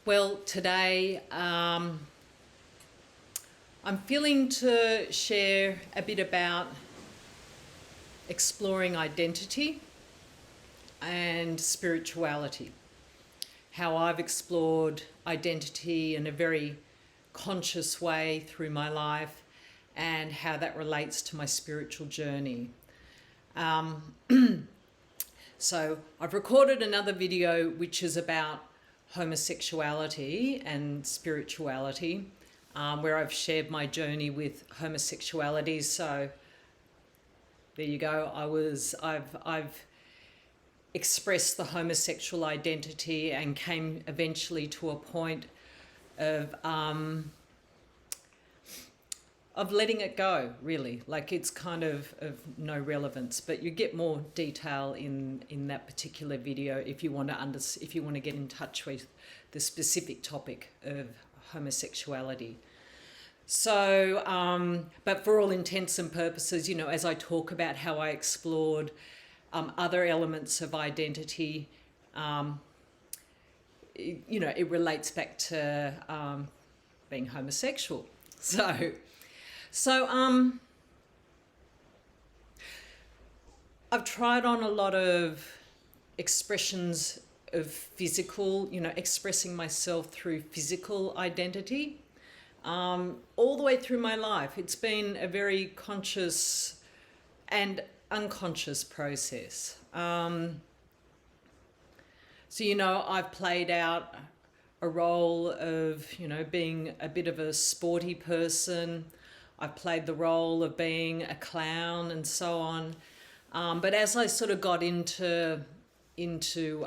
Well, today I'm feeling to share a bit about exploring identity and spirituality. How I've explored identity in a very conscious way through my life and how that relates to my spiritual journey. So I've recorded another video which is about homosexuality and spirituality, where I've shared my journey with homosexuality. So there you go. I've expressed the homosexual identity and came eventually to a point of letting it go, really. Like, it's kind of no relevance, but you get more detail in that particular video if you want to get in touch with the specific topic of homosexuality. So, but for all intents and purposes, as I talk about how I explored other elements of identity, it relates back to being homosexual. So I've tried on a lot of expressions of physical, expressing myself through physical identity. All the way through my life, it's been a very conscious and unconscious process. So, I've played out a role of, being a bit of a sporty person. I've played the role of being a clown and so on. But as I sort of got into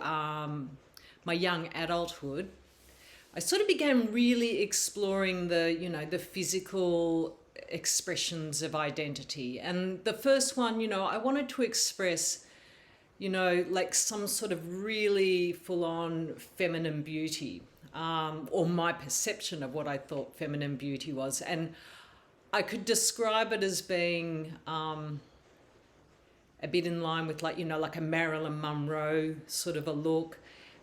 my young adulthood, I sort of began really exploring the physical expressions of identity. And the first one, I wanted to express, like some sort of really full-on feminine beauty, or my perception of what I thought feminine beauty was. And I could describe it as being a bit in line with like a Marilyn Monroe sort of a look.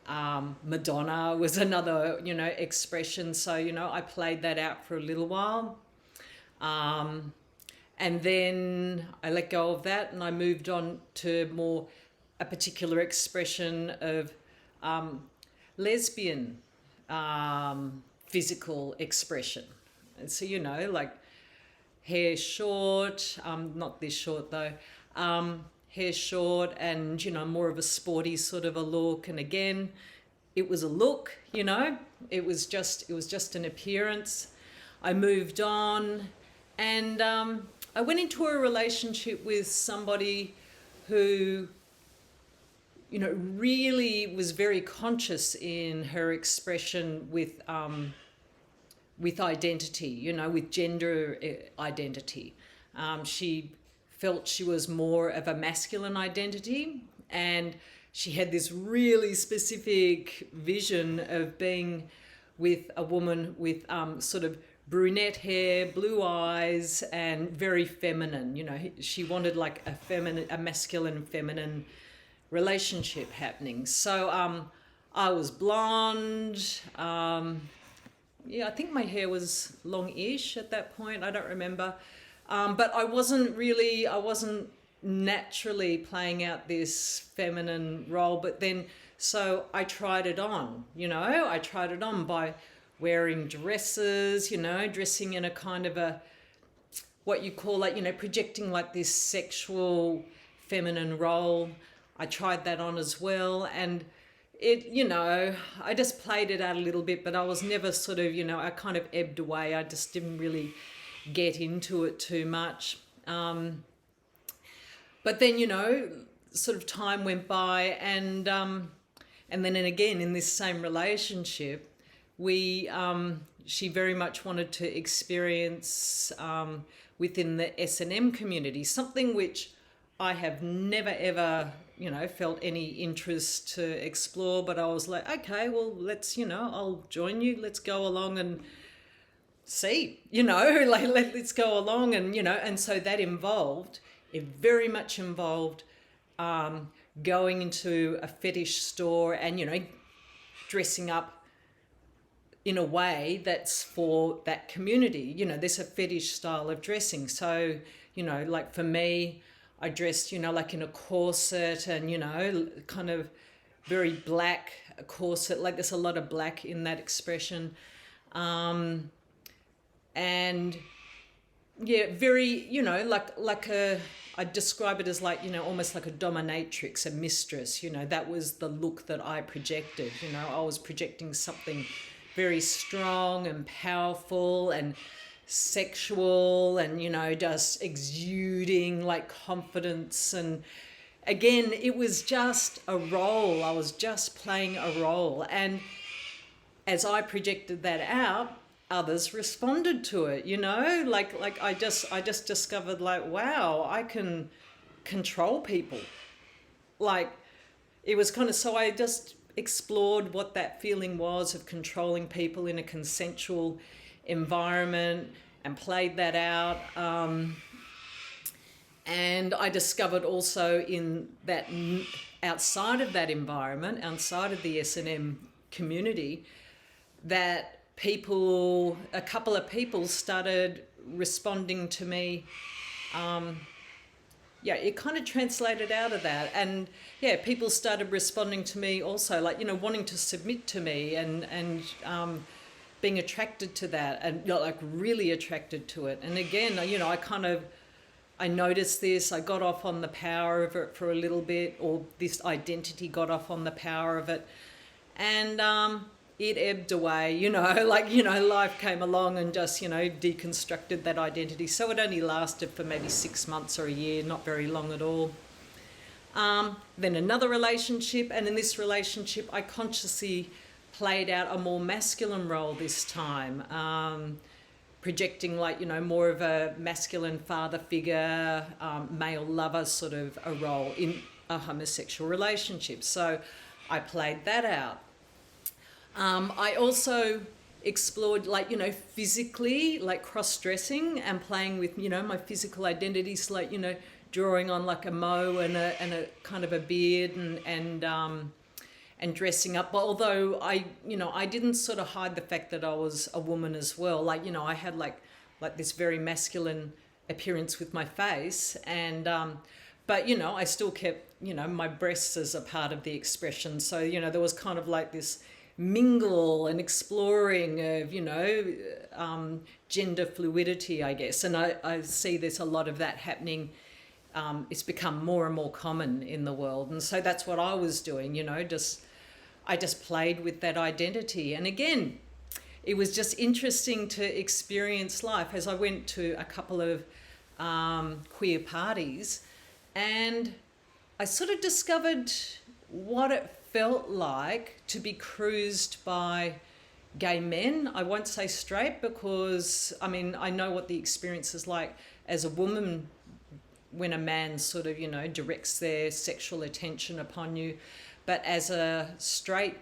Madonna was another, expression. So, I played that out for a little while. And then I let go of that and I moved on to more a particular expression of lesbian physical expression. And so, like hair short, not this short though, hair short and, more of a sporty sort of a look. And again, it was a look, it was just an appearance. I moved on and I went into a relationship with somebody who, really was very conscious in her expression with identity, with gender identity. She felt she was more of a masculine identity, and she had this really specific vision of being with a woman with sort of brunette hair, blue eyes, and very feminine. She wanted like a masculine feminine relationship happening. So I was blonde. I think my hair was long-ish at that point. I don't remember. But I wasn't naturally playing out this feminine role. But then, so I tried it on, I tried it on by wearing dresses, dressing in a kind of what you call like, projecting like this sexual feminine role. I tried that on as well. And it, I just played it out a little bit, but I was never sort of, I kind of ebbed away. I just didn't really get into it too much. But then, sort of time went by and then again in this same relationship, she very much wanted to experience within the S&M community, something which I have never ever, felt any interest to explore, but I was like, okay, well, let's, I'll join you. Let's go along and see, like let's go along. And, and so that it very much involved going into a fetish store and, dressing up in a way that's for that community. You know, there's a fetish style of dressing. So, you know, like for me, I dressed, you know, like in a corset and, you know, kind of very black corset. Like there's a lot of black in that expression. And yeah, very, you know, like a, I describe it as like, you know, almost like a dominatrix, a mistress. You know, that was the look that I projected. You know, I was projecting something very strong and powerful and sexual and, you know, just exuding like confidence. And again, it was just a role. I was just playing a role. And as I projected that out, others responded to it, you know, like I just discovered like, wow, I can control people. Like it was kind of, so I just explored what that feeling was of controlling people in a consensual environment and played that out. And I discovered also in that outside of that environment, outside of the S&M community, that people, a couple of people started responding to me. Yeah, it kind of translated out of that. And yeah, people started responding to me also, like, you know, wanting to submit to me and being attracted to that and, you know, like really attracted to it. And again, you know, I noticed this, I got off on the power of it for a little bit, or this identity got off on the power of it. And it ebbed away, you know, like, you know, life came along and just, you know, deconstructed that identity. So it only lasted for maybe 6 months or a year, not very long at all. Then another relationship, and in this relationship, I consciously played out a more masculine role this time, projecting like, you know, more of a masculine father figure, male lover sort of a role in a homosexual relationship. So I played that out. I also explored, like, you know, physically, like cross-dressing and playing with, you know, my physical identities, like, you know, drawing on like a mo and a kind of a beard and dressing up. But although I, you know, I didn't sort of hide the fact that I was a woman as well. Like, you know, I had like this very masculine appearance with my face, and but, you know, I still kept, you know, my breasts as a part of the expression. So, you know, there was kind of like this mingle and exploring of, you know, gender fluidity, I guess. And I see there's a lot of that happening. It's become more and more common in the world. And so that's what I was doing, you know, I just played with that identity. And again, it was just interesting to experience life as I went to a couple of queer parties, and I sort of discovered what it felt like to be cruised by gay men. I won't say straight, because I mean, I know what the experience is like as a woman when a man sort of, you know, directs their sexual attention upon you. But as a straight,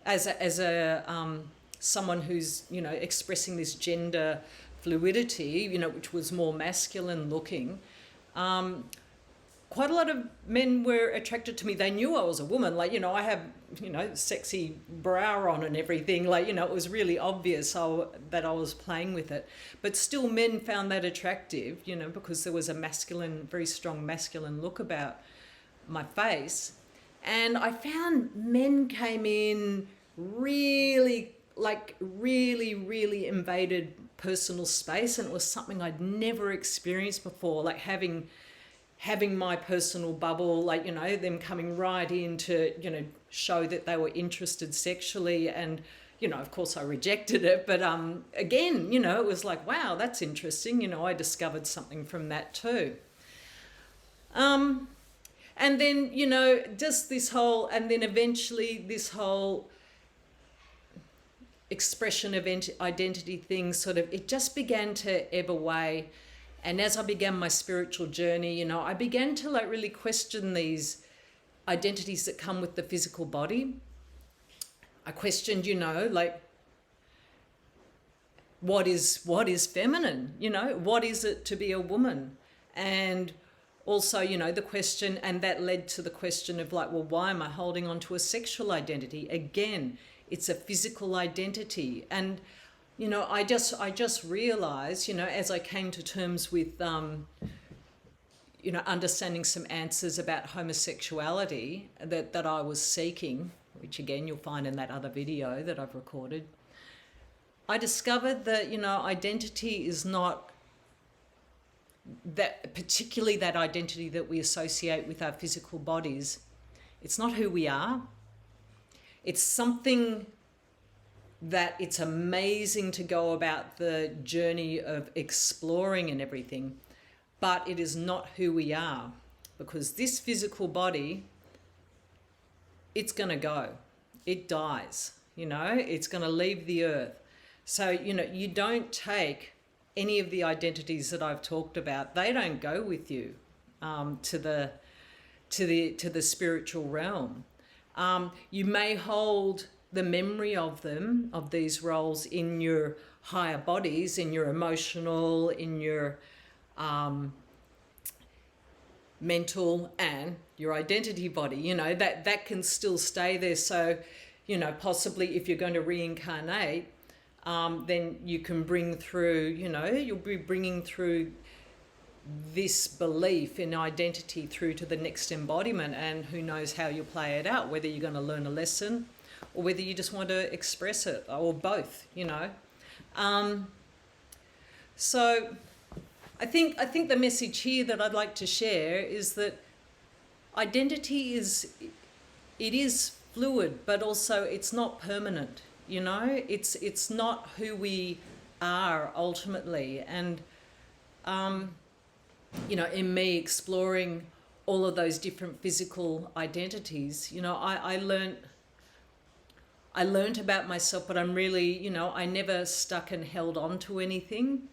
as a someone who's, you know, expressing this gender fluidity, you know, which was more masculine looking, quite a lot of men were attracted to me. They knew I was a woman. Like, you know, I have, you know, sexy bra on and everything. Like, you know, it was really obvious that I was playing with it. But still, men found that attractive, you know, because there was a masculine, very strong masculine look about my face. And I found men came in really invaded personal space. And it was something I'd never experienced before, like having my personal bubble, like, you know, them coming right in to, you know, show that they were interested sexually. And, you know, of course I rejected it. But again, you know, it was like, wow, that's interesting. You know, I discovered something from that too. And then, you know, just this whole, and then eventually this whole expression of identity thing sort of, it just began to ebb away. And as I began my spiritual journey, you know, I began to like really question these identities that come with the physical body. I questioned, you know, like, what is feminine? You know, what is it to be a woman? And also, you know, the question, and that led to the question of like, well, why am I holding on to a sexual identity? Again, It's a physical identity. And, you know, I just realized, you know, as I came to terms with, you know, understanding some answers about homosexuality that I was seeking, which again, you'll find in that other video that I've recorded, I discovered that, you know, identity is not that, particularly that identity that we associate with our physical bodies. It's not who we are. It's something that it's amazing to go about the journey of exploring and everything, but it is not who we are, because this physical body, it's going to go. It dies, you know, it's going to leave the earth. So, you know, you don't take any of the identities that I've talked about. They don't go with you to the spiritual realm. You may hold the memory of them, of these roles, in your higher bodies, in your emotional, in your mental, and your identity body. You know, that can still stay there. So, you know, possibly if you're going to reincarnate, then you can bring through, you know, you'll be bringing through this belief in identity through to the next embodiment, and who knows how you'll play it out, whether you're going to learn a lesson or whether you just want to express it, or both, you know. So I think the message here that I'd like to share is that identity is fluid, but also it's not permanent. You know, it's not who we are ultimately. And, you know, in me exploring all of those different physical identities, you know, I learned about myself, but I'm really, you know, I never stuck and held on to anything.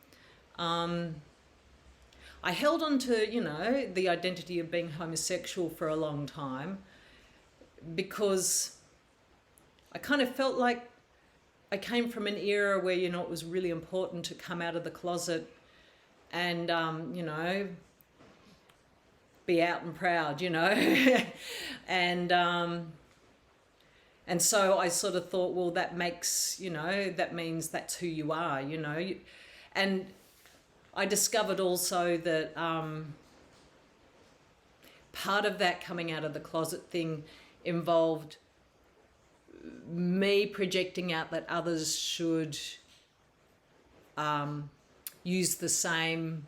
I held on to, you know, the identity of being homosexual for a long time, because I kind of felt like I came from an era where, you know, it was really important to come out of the closet and, you know, be out and proud, you know. And so I sort of thought, well, that makes, you know, that means that's who you are, you know. And I discovered also that part of that coming out of the closet thing involved me projecting out that others should use the same,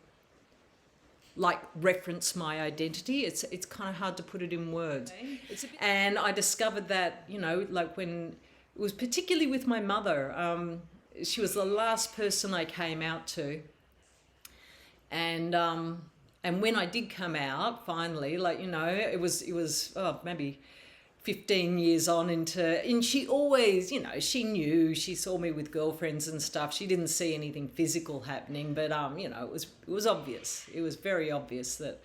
like, reference my identity. It's kind of hard to put it in words. Okay. And I discovered that, you know, like when it was particularly with my mother, she was the last person I came out to. And when I did come out finally, like, you know, it was maybe 15 years on into, and she always, you know, she knew, she saw me with girlfriends and stuff. She didn't see anything physical happening, but, you know, it was obvious. It was very obvious that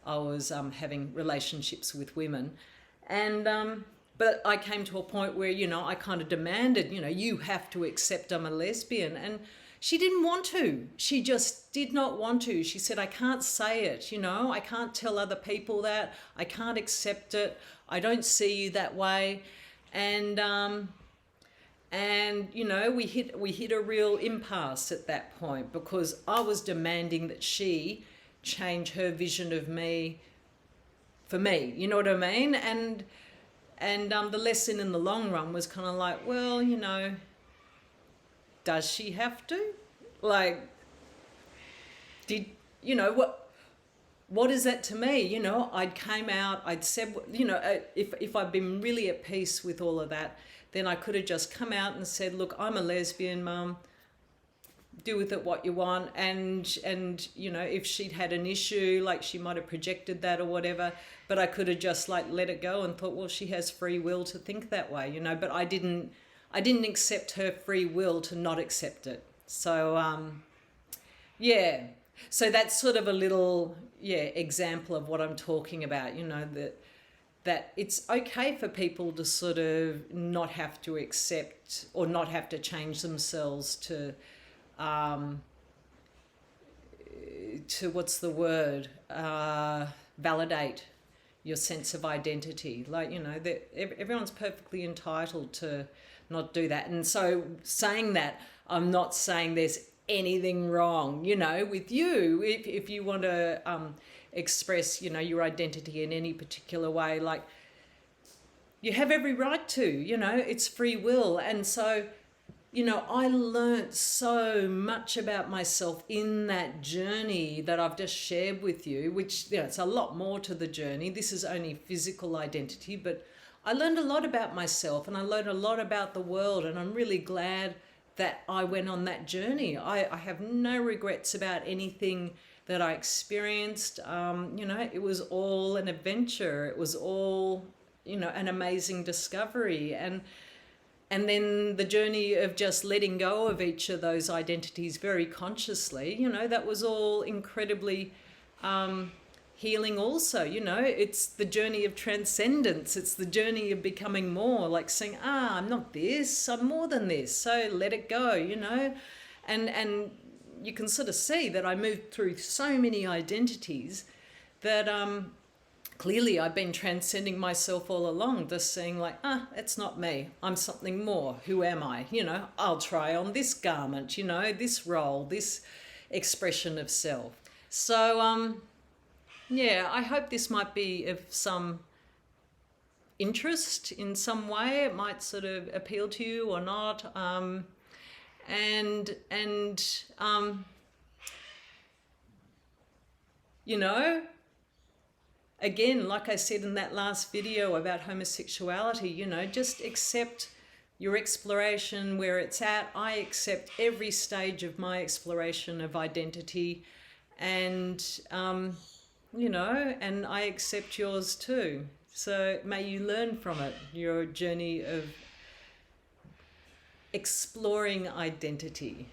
I was having relationships with women. And, but I came to a point where, you know, I kind of demanded, you know, you have to accept I'm a lesbian. And she didn't want to. She just did not want to. She said, I can't say it, you know, I can't tell other people that. I can't accept it. I don't see you that way. And you know, we hit a real impasse at that point, because I was demanding that she change her vision of me for me, you know what I mean? And the lesson in the long run was kind of like, well, you know, does she have to? Like, you know, what is that to me? You know, I'd came out, I'd said, you know, if I'd been really at peace with all of that, then I could have just come out and said, look, I'm a lesbian, Mum, do with it what you want. And you know, if she'd had an issue, like she might have projected that or whatever, but I could have just like let it go and thought, well, she has free will to think that way, you know. But I didn't accept her free will to not accept it. So yeah, so that's sort of a little example of what I'm talking about, you know, that it's okay for people to sort of not have to accept or not have to change themselves to what's the word, validate, your sense of identity. Like, that everyone's perfectly entitled to not do that. And so saying that, I'm not saying there's anything wrong, with you. If you want to express, your identity in any particular way, like, you have every right to, it's free will. And so, I learnt so much about myself in that journey that I've just shared with you, which, it's a lot more to the journey. This is only physical identity, but I learned a lot about myself and I learned a lot about the world, and I'm really glad that I went on that journey. I have no regrets about anything that I experienced. It was all an adventure. It was all, an amazing discovery. And then the journey of just letting go of each of those identities very consciously, that was all incredibly healing also. It's the journey of transcendence. It's the journey of becoming more, like saying, I'm not this, I'm more than this. So let it go, And you can sort of see that I moved through so many identities that clearly I've been transcending myself all along, just saying like, it's not me. I'm something more. Who am I? I'll try on this garment, this role, this expression of self. So, I hope this might be of some interest in some way. It might sort of appeal to you or not. Again, like I said in that last video about homosexuality, just accept your exploration where it's at. I accept every stage of my exploration of identity, and, and I accept yours too. So may you learn from it, your journey of exploring identity.